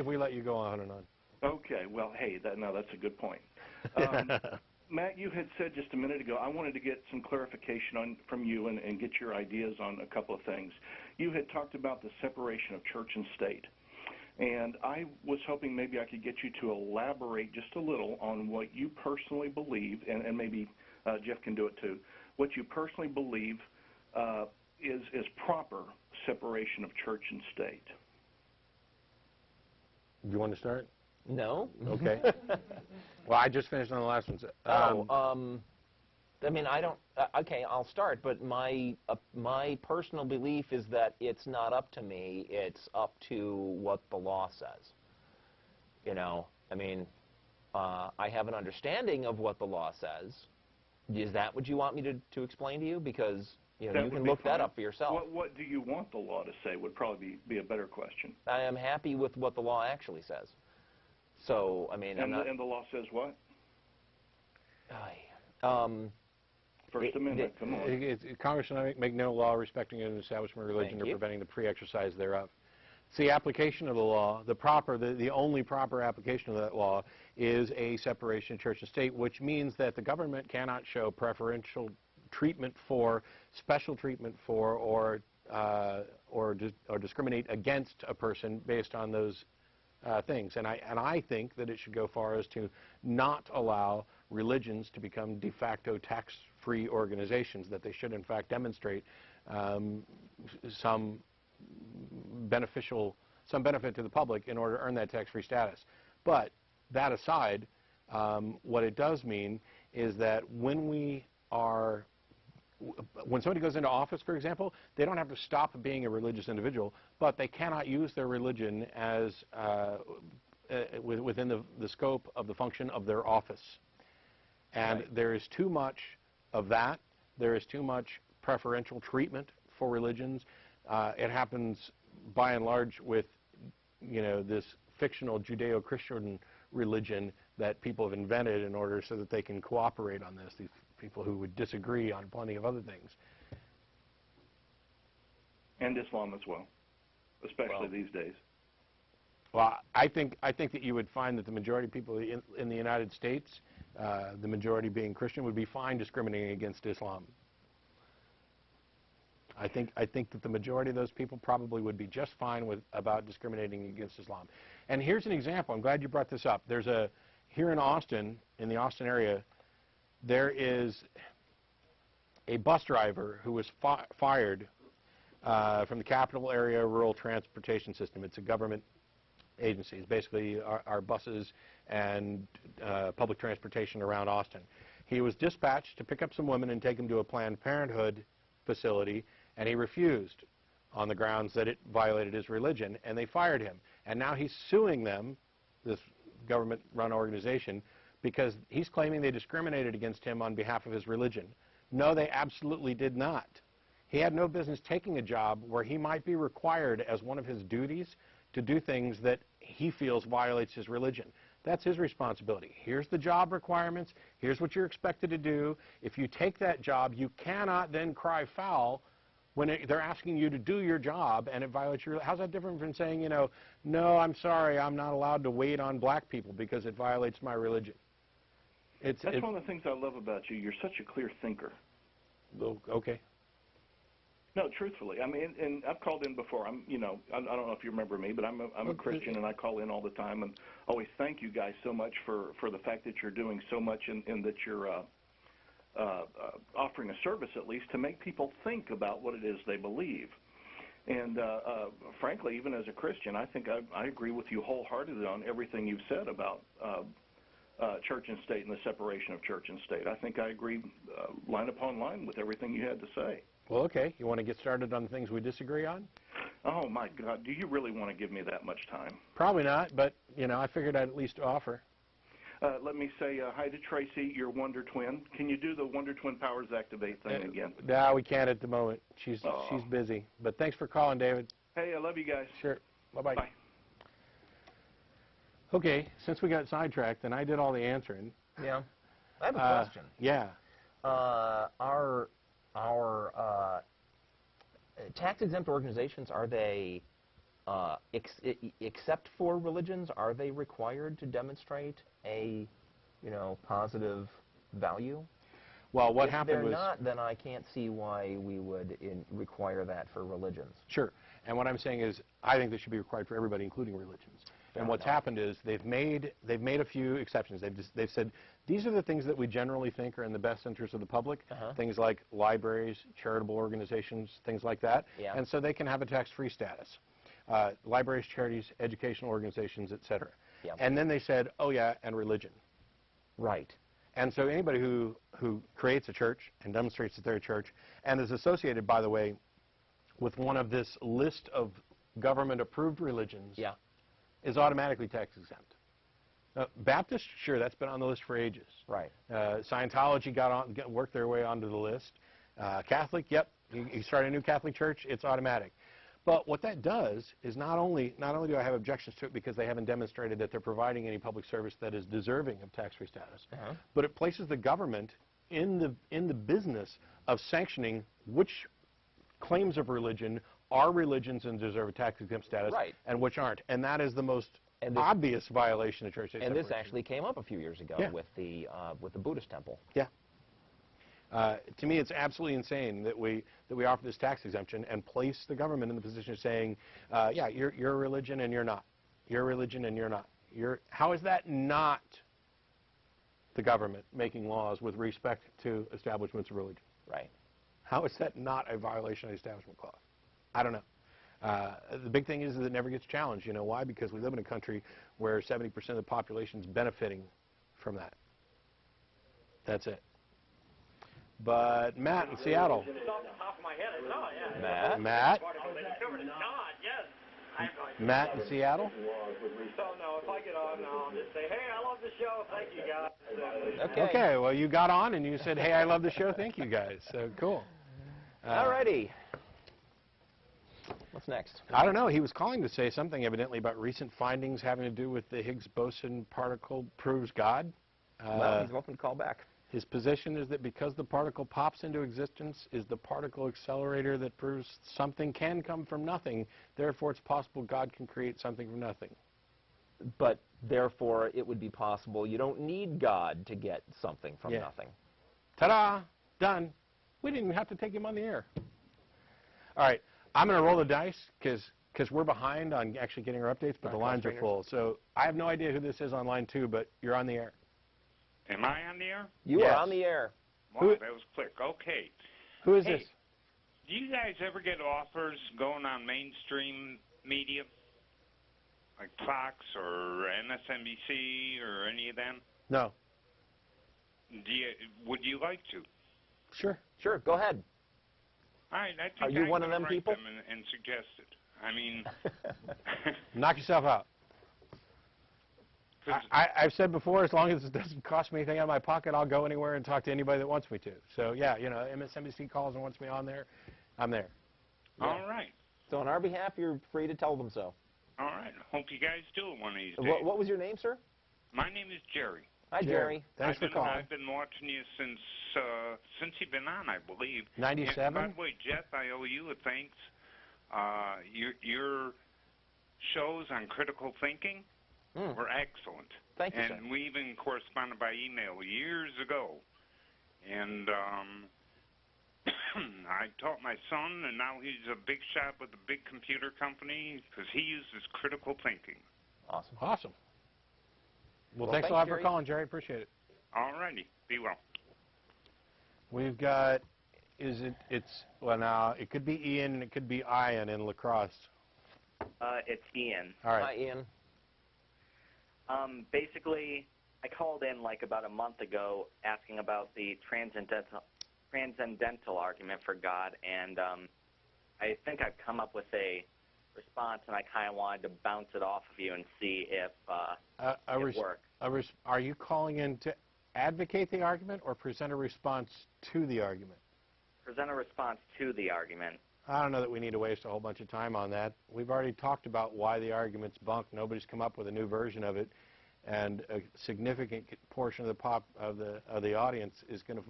if we let you go on and on. Okay. Well, hey, that's a good point. Matt, you had said just a minute ago, I wanted to get some clarification from you and get your ideas on a couple of things. You had talked about the separation of church and state. And I was hoping maybe I could get you to elaborate just a little on what you personally believe, and maybe Jeff can do it too, what you personally believe is proper separation of church and state. Do you want to start? No. Okay. Well, I just finished on the last one. I mean, I don't. Okay, I'll start. But my personal belief is that it's not up to me. It's up to what the law says. You know, I mean, I have an understanding of what the law says. Is that what you want me to explain to you? Because you know, you can look that up for yourself. What do you want the law to say would probably be a better question. I am happy with what the law actually says. So, I mean, and the law says what? First Amendment, come on. Congress shall make no law respecting an establishment of religion or preventing the free exercise thereof. It's the application of the law, the only proper application of that law is a separation of church and state, which means that the government cannot show preferential treatment for, special treatment for, or discriminate against a person based on those things. And I think that it should go far as to not allow religions to become de facto tax-free organizations, that they should in fact demonstrate some benefit to the public in order to earn that tax-free status. But that aside, what it does mean is that when somebody goes into office, for example, they don't have to stop being a religious individual, but they cannot use their religion as within the scope of the function of their office. And there is too much of that. There is too much preferential treatment for religions. It happens by and large with, you know, this fictional Judeo-Christian religion that people have invented in order so that they can cooperate on this. These people who would disagree on plenty of other things. And Islam as well, especially these days. Well, I think that you would find that the majority of people in the United States, the majority being Christian, would be fine discriminating against Islam. I think that the majority of those people probably would be just fine about discriminating against Islam. And here's an example. I'm glad you brought this up. Here in Austin, in the Austin area, there is a bus driver who was fired from the Capital Area Rural Transportation System. It's a government agency. It's basically our buses and public transportation around Austin. He was dispatched to pick up some women and take them to a Planned Parenthood facility, and he refused on the grounds that it violated his religion, and they fired him. And now he's suing them, this government-run organization, because he's claiming they discriminated against him on behalf of his religion. No, they absolutely did not. He had no business taking a job where he might be required as one of his duties to do things that he feels violates his religion. That's his responsibility. Here's the job requirements. Here's what you're expected to do. If you take that job, you cannot then cry foul when they're asking you to do your job and it violates your... How's that different from saying, you know, no, I'm sorry, I'm not allowed to wait on black people because it violates my religion? That's one of the things I love about you. You're such a clear thinker. Okay. No, truthfully. I mean, and I've called in before. I don't know if you remember me, but I'm a Christian, and I call in all the time, and always thank you guys so much for the fact that you're doing so much and that you're offering a service, at least, to make people think about what it is they believe. And frankly, even as a Christian, I think I agree with you wholeheartedly on everything you've said about church and state and the separation of church and state. I think I agree line upon line with everything you had to say. Well, okay. You want to get started on the things we disagree on? Oh, my God. Do you really want to give me that much time? Probably not, but, you know, I figured I'd at least offer. Let me say hi to Tracy, your Wonder Twin. Can you do the Wonder Twin Powers Activate thing again? No, we can't at the moment. She's busy. But thanks for calling, David. Hey, I love you guys. Sure. Bye-bye. Bye. Okay, since we got sidetracked and I did all the answering. Yeah. I have a question. Yeah. Our tax-exempt organizations, are they except for religions, are they required to demonstrate a, positive value? Well, what If happened they're was... not, then I can't see why we would require that for religions. Sure. And what I'm saying is, I think this should be required for everybody, including religions. And what's happened is they've made a few exceptions. They've said these are the things that we generally think are in the best interest of the public. Things like libraries, charitable organizations, things like that. Yeah. And so they can have a tax-free status. Libraries, charities, educational organizations, etc. Yeah. And then they said, oh yeah, and religion. Right. And so anybody who creates a church and demonstrates that they're a church and is associated, by the way, with one of this list of government-approved religions is automatically tax exempt. Baptist, sure, that's been on the list for ages. Right. Scientology worked their way onto the list. Catholic, yep, you start a new Catholic church, it's automatic. But what that does is not only do I have objections to it because they haven't demonstrated that they're providing any public service that is deserving of tax-free status, but it places the government in the business of sanctioning which claims of religion are religions and deserve a tax-exempt status, and which aren't. And that is the most obvious violation of church-state separation. And this actually came up a few years ago with the Buddhist temple. Yeah. To me, it's absolutely insane that we offer this tax exemption and place the government in the position of saying, yeah, you're a religion and you're not. You're a religion and you're not. How is that not the government making laws with respect to establishments of religion? Right. How is that not a violation of the Establishment Clause? I don't know. The big thing is that it never gets challenged. You know why? Because we live in a country where 70% of the population is benefiting from that. That's it. But Matt in Seattle. It's off the top of my head. I saw it, Matt? Matt? Covered in God, yes. Matt in Seattle? So, no, if I get on, I'll just say, hey, I love the show. Thank you, guys. Okay, well, you got on and you said, hey, I love the show. Thank you, guys. So, cool. All righty. What's next? I don't know. He was calling to say something, evidently, about recent findings having to do with the Higgs boson particle proves God. Well, he's welcome to call back. His position is that because the particle pops into existence is the particle accelerator that proves something can come from nothing. Therefore, it's possible God can create something from nothing. But therefore, it would be possible you don't need God to get something from nothing. Ta-da! Done. We didn't even have to take him on the air. All right. I'm going to roll the dice because we're behind on actually getting our updates, but the lines are full. So I have no idea who this is on line 2, but you're on the air. Am I on the air? You are on the air. Wow, that was quick. Okay. Who is this? Do you guys ever get offers going on mainstream media, like Fox or MSNBC or any of them? No. Would you like to? Sure. Sure, go ahead. All right, I think Are you one of them write people? Them and suggest it. I mean, Knock yourself out. I've said before, as long as it doesn't cost me anything out of my pocket, I'll go anywhere and talk to anybody that wants me to. So, yeah, you know, MSNBC calls and wants me on there, I'm there. Yeah. All right. So on our behalf, you're free to tell them so. All right. Hope you guys do it one of these days. What was your name, sir? My name is Jerry. Hi, Jerry. Thanks for calling. I've been watching you since you've been on, I believe. 97? By the way, Jeff, I owe you a thanks. Your shows on critical thinking were excellent. Thank you, sir. And we even corresponded by email years ago. And I taught my son, and now he's a big shot with a big computer company because he uses critical thinking. Awesome. Awesome. Well, thanks a lot for calling, Jerry. Appreciate it. All righty. Be well. We've got, well, now, it could be Ian and it could be Ian in La Crosse. It's Ian. All right. Hi, Ian. Basically, I called in like about a month ago asking about the transcendental argument for God, and I think I've come up with a response, and I kind of wanted to bounce it off of you and see if it works. Are you calling in to advocate the argument or present a response to the argument? Present a response to the argument. I don't know that we need to waste a whole bunch of time on that. We've already talked about why the argument's bunk. Nobody's come up with a new version of it, and a significant portion of the audience is going to